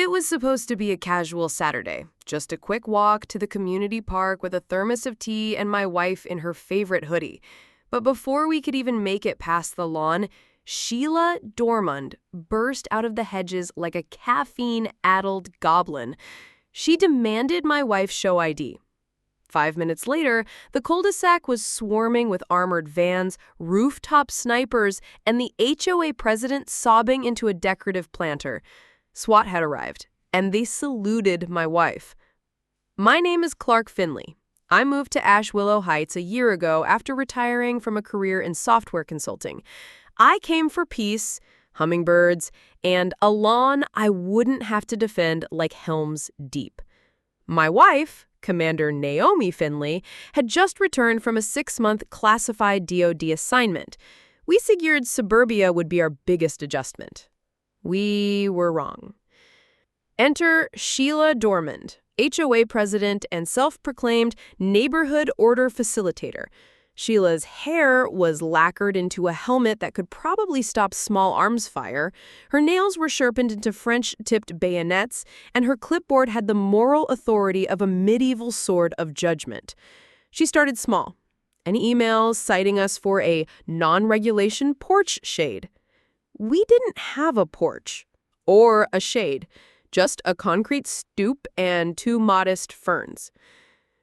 It was supposed to be a casual Saturday, just a quick walk to the community park with a thermos of tea and my wife in her favorite hoodie. But before we could even make it past the lawn, Sheila Dormund burst out of the hedges like a caffeine-addled goblin. She demanded my wife show ID. 5 minutes later, the cul-de-sac was swarming with armored vans, rooftop snipers, and the HOA president sobbing into a decorative planter. SWAT had arrived, and they saluted my wife. My name is Clark Finley. I moved to Ash Willow Heights a year ago after retiring from a career in software consulting. I came for peace, hummingbirds, and a lawn I wouldn't have to defend like Helm's Deep. My wife, Commander Naomi Finley, had just returned from a 6-month classified DoD assignment. We figured suburbia would be our biggest adjustment. We were wrong. Enter Sheila Dormund, HOA president and self-proclaimed neighborhood order facilitator. Sheila's hair was lacquered into a helmet that could probably stop small arms fire. Her nails were sharpened into French-tipped bayonets, and her clipboard had the moral authority of a medieval sword of judgment. She started small. An email citing us for a non-regulation porch shade. We didn't have a porch or a shade, just a concrete stoop and 2 modest ferns.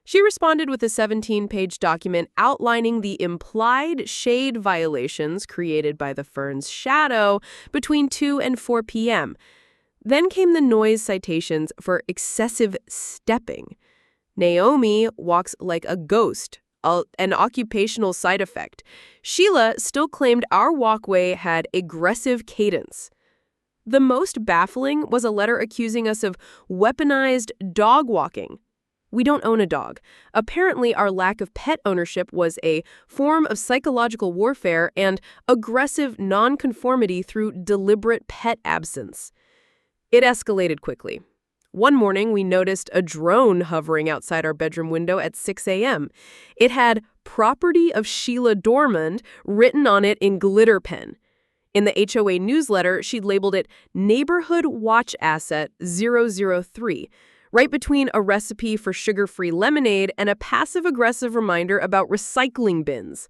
She responded with a 17-page document outlining the implied shade violations created by the fern's shadow between 2 and 4 p.m. Then came the noise citations for excessive stepping. Naomi walks like a ghost, an occupational side effect. Sheila still claimed our walkway had aggressive cadence. The most baffling was a letter accusing us of weaponized dog walking. We don't own a dog. Apparently, our lack of pet ownership was a form of psychological warfare and aggressive nonconformity through deliberate pet absence. It escalated quickly. One morning, we noticed a drone hovering outside our bedroom window at 6 a.m. It had "Property of Sheila Dormund" written on it in glitter pen. In the HOA newsletter, she'd labeled it Neighborhood Watch Asset 003, right between a recipe for sugar-free lemonade and a passive-aggressive reminder about recycling bins.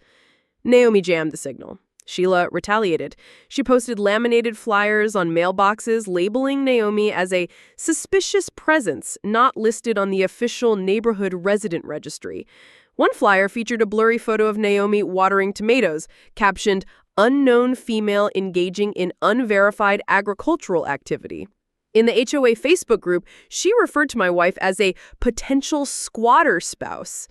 Naomi jammed the signal. Sheila retaliated. She posted laminated flyers on mailboxes labeling Naomi as a suspicious presence not listed on the official neighborhood resident registry. One flyer featured a blurry photo of Naomi watering tomatoes, captioned, "Unknown female engaging in unverified agricultural activity." In the HOA Facebook group, she referred to my wife as a potential squatter spouse.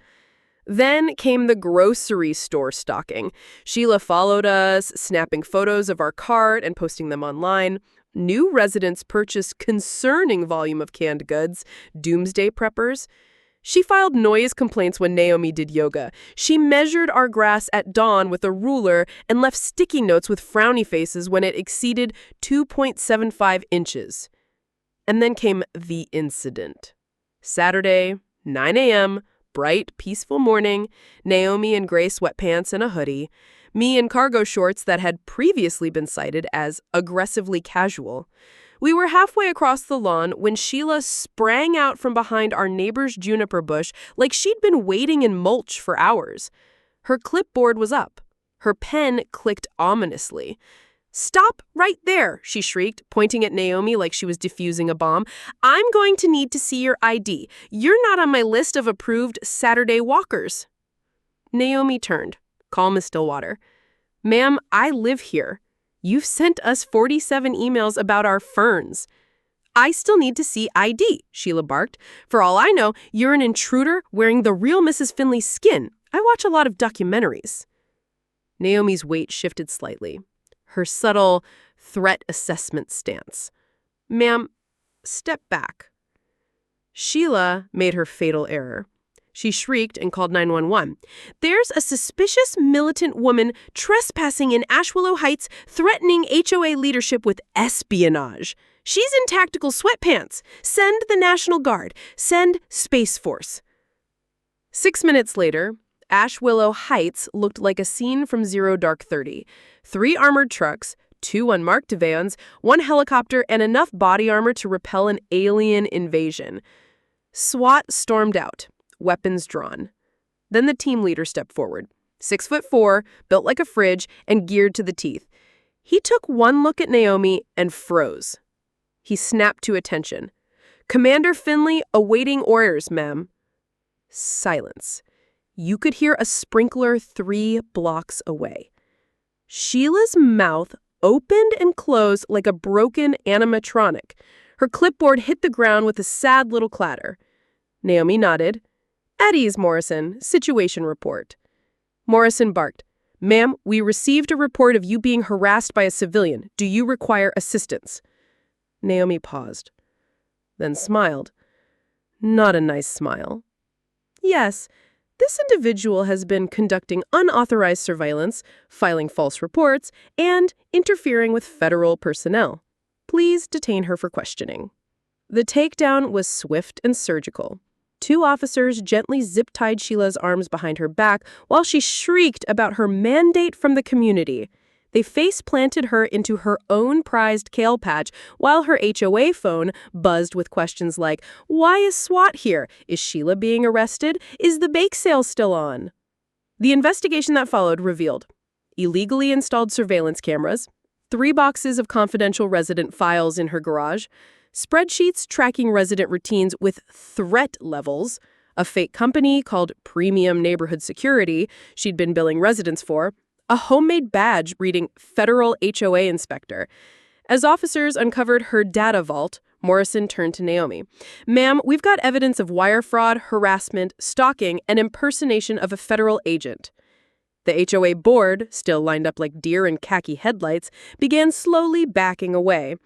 Then came the grocery store stalking. Sheila followed us, snapping photos of our cart and posting them online. New residents purchased concerning volume of canned goods, doomsday preppers. She filed noise complaints when Naomi did yoga. She measured our grass at dawn with a ruler and left sticky notes with frowny faces when it exceeded 2.75 inches. And then came the incident. Saturday, 9 a.m., bright, peaceful morning, Naomi in gray sweatpants and a hoodie, me in cargo shorts that had previously been cited as aggressively casual. We were halfway across the lawn when Sheila sprang out from behind our neighbor's juniper bush like she'd been waiting in mulch for hours. Her clipboard was up. Her pen clicked ominously. "Stop right there," she shrieked, pointing at Naomi like she was defusing a bomb. "I'm going to need to see your ID. You're not on my list of approved Saturday walkers." Naomi turned, calm as still water. "Ma'am, I live here. You've sent us 47 emails about our ferns." "I still need to see ID," Sheila barked. "For all I know, you're an intruder wearing the real Mrs. Finley's skin. I watch a lot of documentaries." Naomi's weight shifted slightly. Her subtle threat assessment stance. "Ma'am, step back." Sheila made her fatal error. She shrieked and called 911. "There's a suspicious militant woman trespassing in Ash Willow Heights, threatening HOA leadership with espionage. She's in tactical sweatpants. Send the National Guard. Send Space Force." 6 minutes later, Ash Willow Heights looked like a scene from Zero Dark 30. 3 armored trucks, 2 unmarked vans, 1 helicopter, and enough body armor to repel an alien invasion. SWAT stormed out, weapons drawn. Then the team leader stepped forward, 6'4", built like a fridge, and geared to the teeth. He took one look at Naomi and froze. He snapped to attention. "Commander Finley, awaiting orders, ma'am." Silence. You could hear a sprinkler 3 blocks away. Sheila's mouth opened and closed like a broken animatronic. Her clipboard hit the ground with a sad little clatter. Naomi nodded. "At ease, Morrison. Situation report." Morrison barked. "Ma'am, we received a report of you being harassed by a civilian. Do you require assistance?" Naomi paused, then smiled. Not a nice smile. "Yes, this individual has been conducting unauthorized surveillance, filing false reports, and interfering with federal personnel. Please detain her for questioning." The takedown was swift and surgical. 2 officers gently zip-tied Sheila's arms behind her back while she shrieked about her mandate from the community. They face-planted her into her own prized kale patch while her HOA phone buzzed with questions like, "Why is SWAT here? Is Sheila being arrested? Is the bake sale still on?" The investigation that followed revealed illegally installed surveillance cameras, 3 boxes of confidential resident files in her garage, spreadsheets tracking resident routines with threat levels, a fake company called Premium Neighborhood Security she'd been billing residents for, a homemade badge reading Federal HOA Inspector. As officers uncovered her data vault, Morrison turned to Naomi. "Ma'am, we've got evidence of wire fraud, harassment, stalking, and impersonation of a federal agent." The HOA board, still lined up like deer in khaki headlights, began slowly backing away.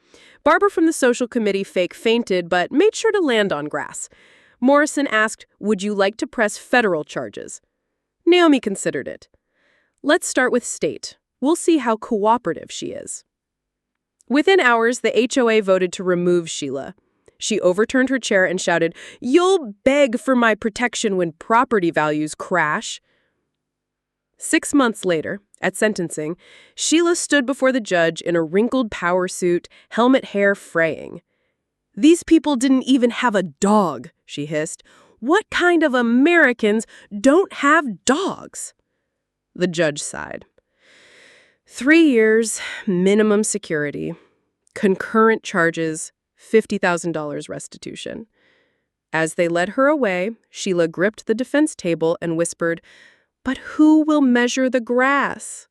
Barbara from the social committee fake fainted but made sure to land on grass. Morrison asked, "Would you like to press federal charges?" Naomi considered it. "Let's start with state. We'll see how cooperative she is." Within hours, the HOA voted to remove Sheila. She overturned her chair and shouted, "You'll beg for my protection when property values crash." 6 months later, at sentencing, Sheila stood before the judge in a wrinkled power suit, helmet hair fraying. "These people didn't even have a dog," she hissed. "What kind of Americans don't have dogs?" The judge sighed. 3 years, minimum security, concurrent charges, $50,000 restitution. As they led her away, Sheila gripped the defense table and whispered, "But who will measure the grass?"